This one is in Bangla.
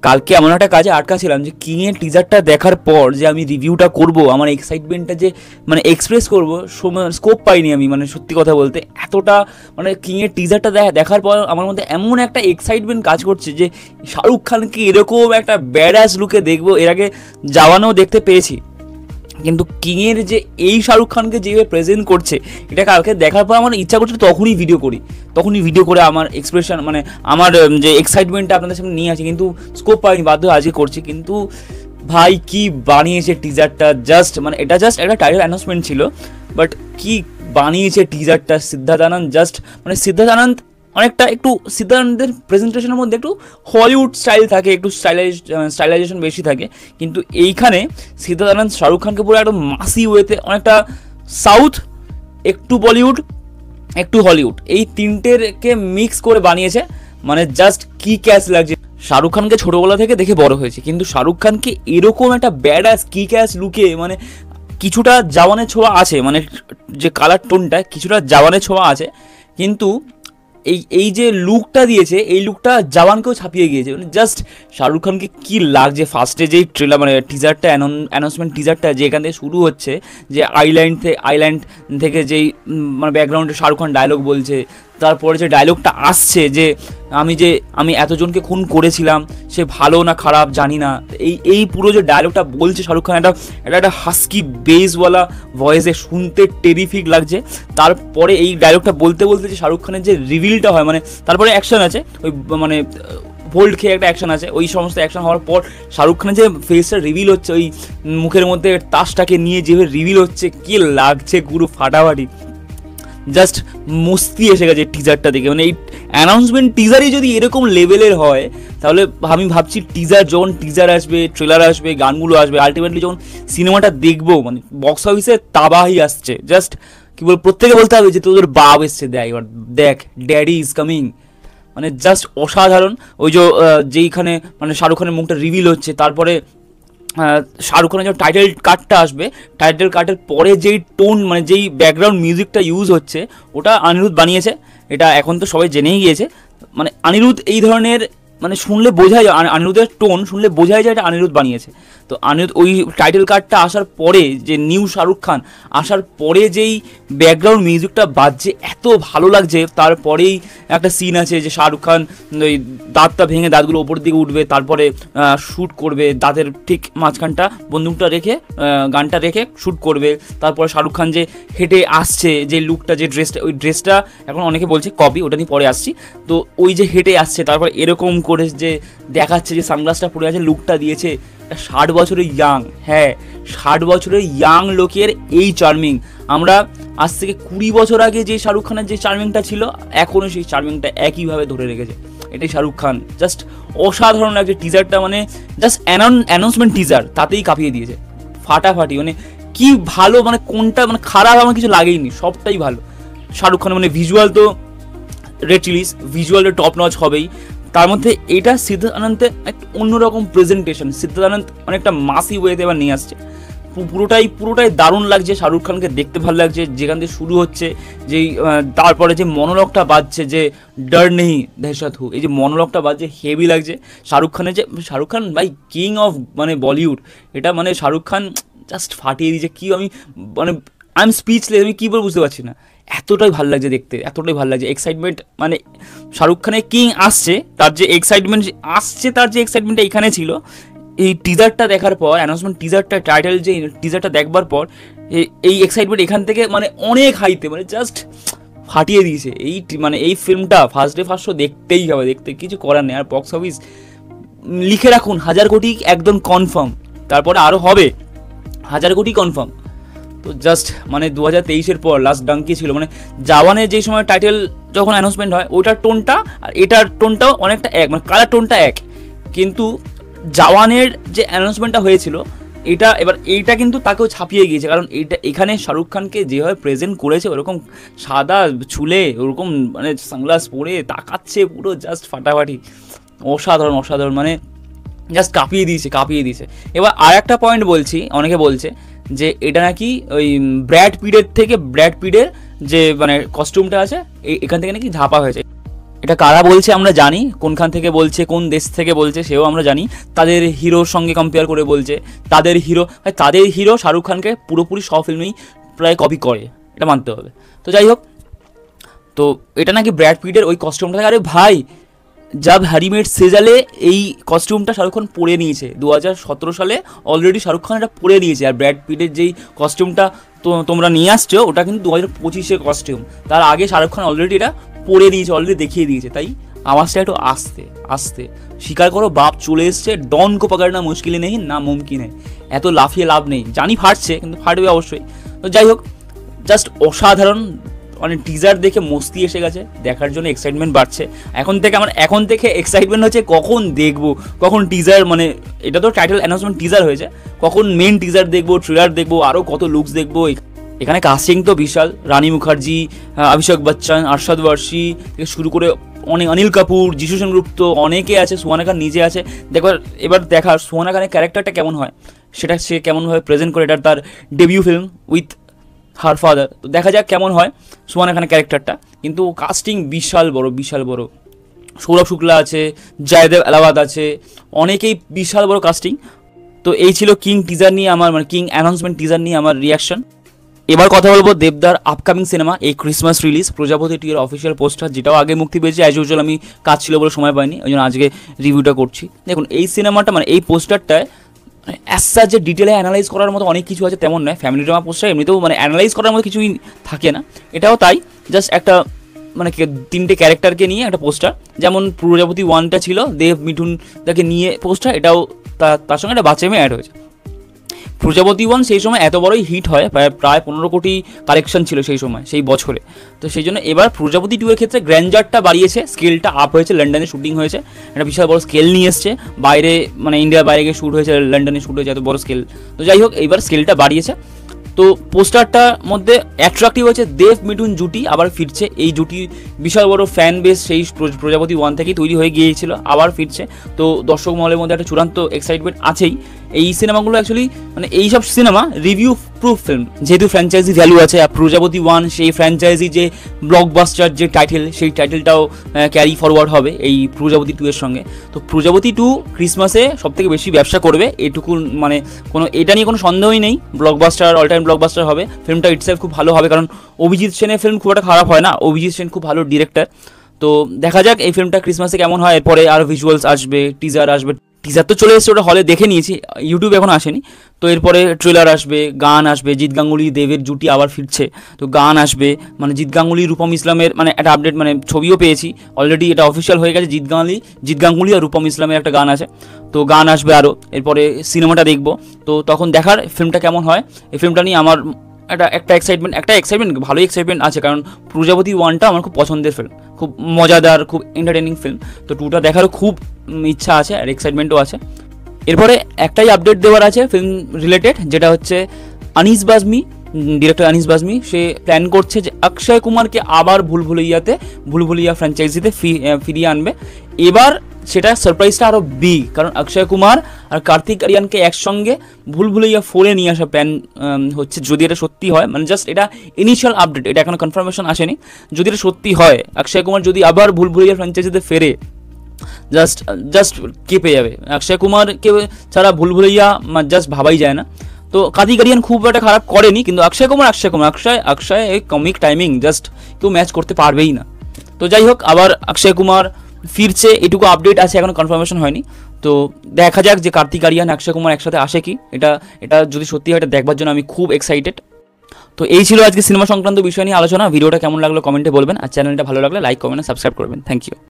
কালকে এমন একটা কাজে আটকা ছিলাম যে কিংয়ের টিজারটা দেখার পর যে আমি রিভিউটা করব, আমার এক্সাইটমেন্টটা যে মানে এক্সপ্রেস করবো স্কোপ পাইনি আমি, মানে সত্যি কথা বলতে এতটা মানে কিংয়ের টিজারটা দেখার পর আমার মধ্যে এমন একটা এক্সাইটমেন্ট কাজ করছে যে শাহরুখ খানকে এরকম একটা ব্যাডাস লুকে দেখবো। এর আগে জওয়ানও দেখতে পেয়েছি, কিন্তু কিংয়ের যে এই শাহরুখ খানকে যেভাবে প্রেজেন্ট করছে এটা কালকে দেখার পর আমার ইচ্ছা করছে তখনই ভিডিও করে আমার এক্সপ্রেশন মানে আমার যে এক্সাইটমেন্টটা আপনাদের সামনে নিয়ে আসি, কিন্তু স্কোপ পাইনি, বাধ্য আজকে করছি। কিন্তু ভাই কি বানিয়েছে টিজারটা, জাস্ট মানে এটা জাস্ট একটা টাইটেল অ্যানাউন্সমেন্ট ছিল, বাট কি বানিয়েছে টিজারটা সিদ্ধার্থ আনন্দ। জাস্ট মানে সিদ্ধার্থ আনন্দ অনেকটা একটু সিদ্ধার্থের প্রেজেন্টেশনের মধ্যে একটু হলিউড স্টাইল থাকে, একটু স্টাইলাইজেশন বেশি থাকে, কিন্তু এইখানে সিদ্ধার্থ আনন্দ শাহরুখ খানকে পুরো একদম মাসি ওয়েতে অনেকটা সাউথ, একটু বলিউড, একটু হলিউড, এই তিনটেরকে মিক্স করে বানিয়েছে। মানে জাস্ট কি ক্যাচ লাগছে। শাহরুখ খানকে ছোটোবেলা থেকে দেখে বড় হয়েছে, কিন্তু শাহরুখ খানকে এরকম একটা ব্যাড অ্যাস কি ক্যাচ লুকে মানে কিছুটা জওয়ানের ছোঁয়া আছে, মানে যে কালার টোনটা কিছুটা জওয়ানের ছোঁয়া আছে, কিন্তু এই যে লুকটা দিয়েছে এই লুকটা জওয়ানকেও ছাপিয়ে গিয়েছে। মানে জাস্ট শাহরুখ খানকে কী লাগছে ফার্স্টে যেই ট্রেলার মানে টিজারটা অ্যানাউন্সমেন্ট টিজারটা যে এখান থেকে শুরু হচ্ছে, যে আইল্যান্ড থেকে যেই মানে ব্যাকগ্রাউন্ডে শাহরুখ খান ডায়লগ বলছে, তারপরে যে ডায়লগটা আসছে যে আমি এতজনকে খুন করেছিলাম, সে ভালো না খারাপ জানি না, এই পুরো যে ডায়লগটা বলছে শাহরুখ খান একটা হাস্কি বেসওয়ালা ভয়েসে, শুনতে টেরিফিক লাগছে। তারপরে এই ডায়লগটা বলতে যে শাহরুখ খানের যে রিভিলটা হয়, মানে তারপরে অ্যাকশন আছে, ওই মানে ভোল্ট খেয়ে একটা অ্যাকশন আছে, ওই সমস্ত অ্যাকশন হওয়ার পর শাহরুখ খানের যে ফেসটা রিভিল হচ্ছে, ওই মুখের মধ্যে তাসটাকে নিয়ে যেভাবে রিভিল হচ্ছে, কি লাগছে পুরো ফাটাফাটি। জাস্ট মস্তি এসে গেছে টিজারটা দেখে। মানে এই অ্যানাউন্সমেন্ট টিজারই যদি এরকম লেভেলের হয়, তাহলে আমি ভাবছি টিজার আসবে, ট্রেলার আসবে, গানগুলো আসবে, আলটিমেটলি যখন সিনেমাটা দেখবো মানে বক্স অফিসে তাবাহি আসছে। জাস্ট কি বল, প্রত্যেকে বলতে হবে যে তোদের বাপ এসছে, দেখ ড্যাডি ইজ কামিং। মানে জাস্ট অসাধারণ। ওই যে যেইখানে মানে শাহরুখ খানের মুখটা রিভিল হচ্ছে, তারপরে শাহরুখ খানের যে টাইটেল কার্ডটা আসবে, টাইটেল কার্ডের পরে যেই টোন মানে যেই ব্যাকগ্রাউন্ড মিউজিকটা ইউজ হচ্ছে ওটা অনিরুদ্ধ বানিয়েছে। এটা এখন তো সবাই জেনেই গিয়েছে। মানে অনিরুদ্ধ এই ধরনের মানে শুনলে বোঝাই যায়, অনিরুদ্ধের টোন শুনলে বোঝাই যায় এটা অনিরুদ্ধ বানিয়েছে। তো অনিরুদ্ধ ওই টাইটেল কার্ডটা আসার পরে যে নিউ শাহরুখ খান আসার পরে যেই ব্যাকগ্রাউন্ড মিউজিকটা বাজছে এত ভালো লাগছে। তারপরেই একটা সিন আছে যে শাহরুখ খান ওই দাঁতটা ভেঙে দাঁতগুলো ওপর দিকে উঠবে, তারপরে শ্যুট করবে, দাঁতের ঠিক মাঝখানটা বন্দুকটা রেখে গানটা রেখে শ্যুট করবে। তারপরে শাহরুখ খান যে হেঁটে আসছে, যে লুকটা, যে ড্রেসটা, ওই ড্রেসটা এখন অনেকে বলছে কপি, ওটা নিয়ে পরে আসছি। তো ওই যে হেঁটে আসছে, তারপর এরকম করে যে দেখাচ্ছে যে সানগ্লাসটা পরে আছে, লুকটা দিয়েছে 60 বছরের ইয়াং, হ্যাঁ 60 বছরের ইয়াং লোকের এই চার্মিং। আমরা আজ থেকে 20 বছর আগে যে শাহরুখ খানের যে চার্মিংটা ছিল, এখনও সেই চার্মিংটা একইভাবে ধরে রেখেছে। এটাই শাহরুখ খান। জাস্ট অসাধারণ লাগছে টিজারটা, মানে জাস্ট অ্যানাউন্সমেন্ট টিজার তাতেই কাঁপিয়ে দিয়েছে ফাটাফাটি। মানে কি ভালো, মানে কোনটা মানে খারাপ আমার কিছু লাগেইনি, সবটাই ভালো। শাহরুখ খান মানে ভিজুয়াল তো রেড চিলিস, ভিজুয়ালটা টপ নচ হবেই। তার মধ্যে এটা সিদ্ধার্থ আনন্দের একটা অন্যরকম প্রেজেন্টেশন, সিদ্ধার্থ আনন্দ অনেকটা মাসি ওয়েতে এবার নিয়ে আসছে। পুরোটাই দারুণ লাগছে, শাহরুখ খানকে দেখতে ভালো লাগছে। যেখান থেকে শুরু হচ্ছে যেই তারপরে যে মনোলগটা বাজছে, যে ডর নেই দহশত হু, এই যে মনোলগটা বাজছে হেভি লাগছে। শাহরুখ খান ভাই কিং অফ মানে বলিউড, এটা মানে শাহরুখ খান জাস্ট ফাটিয়ে দিয়েছে। কি আমি মানে আই এম স্পিচলেস, আমি কী বলে বুঝতে পারছি না, এতটাই ভালো লাগছে দেখতে, এতটাই ভালো লাগছে। এক্সাইটমেন্ট মানে শাহরুখ খানের কিং আসছে, তার যে এক্সাইটমেন্টটা এখানে ছিল, এই টিজারটা দেখার পর, অ্যানাউন্সমেন্ট টিজারটা, টাইটেল যে টিজারটা দেখবার পর এই এক্সাইটমেন্ট এখান থেকে মানে অনেক হাইতে মানে জাস্ট ফাটিয়ে দিয়েছে। মানে এই ফিল্মটা ফার্স্ট শো দেখতেই হবে, দেখতে কিছু করার নেই। আর বক্স অফিস লিখে রাখুন 1000 কোটি একদম কনফার্ম, তারপরে আরও হবে 1000 কোটি কনফার্ম। তো জাস্ট মানে 2023-এর পর লাস্ট ডাঙ্কি ছিল, মানে জওয়ানের যেই সময় টাইটেল যখন অ্যানাউন্সমেন্ট হয় ওইটার টোনটা আর এটার টোনটাও অনেকটা এক, মানে কালার টোনটা এক, কিন্তু জওয়ানের যে অ্যানাউন্সমেন্টটা হয়েছিল এইটা কিন্তু তাকেও ছাপিয়ে গিয়েছে। কারণ এখানে শাহরুখ খানকে যেভাবে প্রেজেন্ট করেছে, ওরকম সাদা চুলে ওরকম মানে সানগ্লাস পরে তাকাচ্ছে পুরো জাস্ট ফাটাফাটি, অসাধারণ মানে জাস্ট কাঁপিয়ে দিয়েছে। এবার আর একটা পয়েন্ট বলছি, অনেকে বলছে যে এটা নাকি ওই ব্র্যাড পিটের যে মানে কস্টিউমটা আছে এখান থেকে নাকি ঝাপা হয়েছে। এটা কারা বলছে আমরা জানি, কোনখান থেকে বলছে, কোন দেশ থেকে বলছে সেও আমরা জানি। তাদের হিরোর সঙ্গে কম্পেয়ার করে বলছে, তাদের হিরো শাহরুখ খানকে পুরোপুরি সব ফিল্মেই প্রায় কপি করে, এটা মানতে হবে। তো যাই হোক, তো এটা নাকি ব্র্যাড পিটের ওই কস্টিউমটা থাকে। আরে ভাই, জাব হ্যারি মেট সেজালে এই কস্টিউমটা শাহরুখ খান পরে নিয়েছে 2017 সালে, অলরেডি শাহরুখ খান এটা পরে নিয়েছে। আর ব্র্যাড পিটের যেই কস্টিউমটা তোমরা নিয়ে আসছো ওটা কিন্তু 2025-এর কস্টিউম, তার আগে শাহরুখ খান অলরেডি এটা পরে নিয়েছে, অলরেডি দেখিয়ে দিয়েছে। তাই আওয়াজটা একটু আস্তে আস্তে, স্বীকার করো বাপ চলে এসছে, ডন কো পাকড়না মুশকিল নেই না মুমকিন है, এত লাফিয়ে লাভ নেই। জানি ফাটছে, কিন্তু ফাটবে অবশ্যই। তো যাই হোক, জাস্ট অসাধারণ, মানে টিজার দেখে মস্তি এসে গেছে, দেখার জন্য এক্সাইটমেন্ট বাড়ছে। এখন থেকে এক্সাইটমেন্ট হচ্ছে কখন দেখবো, কখন টিজার, মানে এটা তো টাইটেল অ্যানাউন্সমেন্ট টিজার হয়েছে, কখন মেন টিজার দেখবো, ট্রেলার দেখবো, আরও কত লুকস দেখবো। এখানে কাস্টিং তো বিশাল, রানী মুখার্জি, অভিষেক বচ্চন, আরশাদ ওয়ারসি থেকে শুরু করে অনেক, অনিল কাপুর, যিশু সেনগুপ্ত, অনেকে আছে, সুহানা খান নিজে আছে। এবার দেখার সুহানা খানের ক্যারেক্টারটা কেমন হয়, সেটা সে কেমনভাবে প্রেজেন্ট করে। এটা তার debut film with her father, তো দেখা যাক কেমন হয় সুহানা খানের ক্যারেক্টারটা। কিন্তু কাস্টিং বিশাল বড়। সৌরভ শুক্লা আছে, জয়দেব আলাবাদ আছে, অনেকেই বিশাল বড় কাস্টিং। তো এই ছিল কিং টিজার নিয়ে আমার, মানে কিং অ্যানাউন্সমেন্ট টিজার নিয়ে আমার রিয়াকশন। এবার কথা বলবো দেবদার আপকামিং সিনেমা, এই ক্রিসমাস রিলিজ প্রজাপতি 2 এর অফিসিয়াল পোস্টার, যেটাও আগে মুক্তি পেয়েছে। অ্যাজ ইউজুয়াল আমি কাজ ছিল বলে সময় পাইনি, ওই জন্য আজকে রিভিউটা করছি। দেখুন এই সিনেমাটা, মানে এই পোস্টারটায় অ্যাসা যে ডিটেলে অ্যানালাইজ করার মতো অনেক কিছু আছে তেমন নয়। ফ্যামিলি ড্রামা পোস্টার এমনিতেও মানে অ্যানালাইজ করার মতো কিছুই থাকে না, এটাও তাই। জাস্ট একটা মানে 3টে ক্যারেক্টারকে নিয়ে একটা পোস্টার, যেমন প্রজাপতি 1টা ছিল দেব মিঠুন তাকে নিয়ে পোস্টার, এটাও তার সঙ্গে একটা বাচ্চা মেয়ে অ্যাড হয়েছে। প্রজাপতি 1 সেই সময় এত বড়ই হিট হয়, প্রায় 15 কোটি কালেকশন ছিল সেই সময়, সেই বছরে। তো সেই জন্য এবার প্রজাপতি 2 এর ক্ষেত্রে গ্র্যান্ডারটা বাড়িয়েছে, স্কেলটা আপ হয়েছে, লন্ডনে শুটিং হয়েছে, একটা বিশাল বড় স্কেল নিয়ে এসছে, বাইরে মানে ইন্ডিয়ার বাইরে গিয়ে শ্যুট হয়েছে, লন্ডনে শ্যুট হয়েছে, এত বড় স্কেল। তো যাই হোক, এইবার স্কেলটা বাড়িয়েছে। তো পোস্টারটার মধ্যে অ্যাট্রাক্টিভ হচ্ছে দেব মিঠুন জুটি আবার ফিরছে। এই জুটি বিশাল বড় ফ্যান বেস সেই প্রজাপতি 1 থেকেই তৈরি হয়ে গিয়েছিল, আবার ফিরছে। তো দর্শক মহলের মধ্যে একটা চূড়ান্ত এক্সাইটমেন্ট আছেই। এই সিনেমাগুলো অ্যাকচুয়ালি মানে এইসব সিনেমা রিভিউ প্রুফ ফিল্ম, যেহেতু ফ্র্যাঞ্চাইজি ভ্যালু আছে। আর প্রজাপতি 1 সেই ফ্র্যাঞ্চাইজি যে ব্লকবাস্টার যে টাইটেল, সেই টাইটেলটাও ক্যারি ফরওয়ার্ড হবে এই প্রজাপতি 2 এর সঙ্গে। তো প্রজাপতি 2 ক্রিসমাসে সবথেকে বেশি ব্যবসা করবে, এটুকু মানে এটা নিয়ে কোনো সন্দেহই নেই। ব্লকবাস্টার, অল টাইম ব্লকবাস্টার হবে। ফিল্মটা ইটসেলফ খুব ভালো হবে, কারণ অভিজিৎ সেনের ফিল্ম খুব একটা খারাপ হয় না, অভিজিৎ সেন খুব ভালো ডিরেক্টর। তো দেখা যাক এই ফিল্মটা ক্রিসমাসে কেমন হয়। এরপরে আরও ভিজুয়ালস আসবে, টিজার আসবে। টিজার তো চলে এসেছে, ওটা হলে দেখে নিয়েছি, ইউটিউবে এখন আসেনি। তো এরপরে ট্রেলার আসবে, গান আসবে, জিৎ গাঙ্গুলি দেবের জুটি আবার ফিরছে, তো গান আসবে। মানে জিৎ গাঙ্গুলি রূপম ইসলামের মানে একটা আপডেট, মানে ছবিও পেয়েছি অলরেডি, এটা অফিসিয়াল হয়ে গেছে। জিৎ গাঙ্গুলি আর রূপম ইসলামের একটা গান আছে, তো গান আসবে আরও। এরপরে সিনেমাটা দেখবো, তো তখন দেখার ফিল্মটা কেমন হয়। এই ফিল্মটা নিয়ে আমার একটা এক্সাইটমেন্ট ভালোই এক্সাইটমেন্ট আছে, কারণ প্রজাপতি 1টা আমার খুব পছন্দের ফিল্ম, খুব মজাদার, খুব এন্টারটেনিং ফিল্ম। তো 2টা দেখারও খুব ইচ্ছা আছে আর এক্সাইটমেন্টও আছে। এরপরে একটাই আপডেট দেওয়ার আছে ফিল্ম রিলেটেড, যেটা হচ্ছে ডিরেক্টর আনিস বাজমি সে প্ল্যান করছে যে অক্ষয় কুমারকে আবার ভুলভুলিয়া ফ্র্যাঞ্চাইজিতে ফিরিয়ে আনবে। এবার সেটা সারপ্রাইজটা আরও বিগ, কারণ অক্ষয় কুমার আর কার্তিক আরিয়ানকে একসঙ্গে ভুলভুলিয়া 4-এ নিয়ে আসা প্ল্যান হচ্ছে। যদি এটা সত্যি হয়, মানে জাস্ট এটা ইনিশিয়াল আপডেট, এটা এখনো কনফার্মেশন আসেনি। যদি এটা সত্যি হয়, অক্ষয় কুমার যদি আবার ভুলভুলিয়া ফ্র্যাঞ্চাইজিতে ফেরে, জাস্ট কেঁপে যাবে। অক্ষয় কুমারকে ছাড়া ভুলভুলিয়া জাস্ট ভাবাই যায় না। তো কার্তিক আরিয়ান খুব একটা খারাপ করেনি, কিন্তু অক্ষয় এই কমিক টাইমিং জাস্ট কেউ ম্যাচ করতে পারবেই না। তো যাই হোক, আবার অক্ষয় কুমার ফিরছে, এটুকু আপডেট আছে, এখনো কনফার্মেশন হয়নি। তো দেখা যাক যে কার্তিক আরিয়ান অক্ষয় কুমার একসাথে আসে কি, এটা যদি সত্যি হয় এটা দেখবার জন্য আমি খুব এক্সাইটেড। তো এই ছিল আজকে সিনেমা সংক্রান্ত বিষয় নিয়ে আলোচনা। ভিডিওটা কেমন লাগলো কমেন্টে বলবেন, আর চ্যানেলটা ভালো লাগলে লাইক, কমেন্ট, সাবস্ক্রাইব করবেন। Thank you.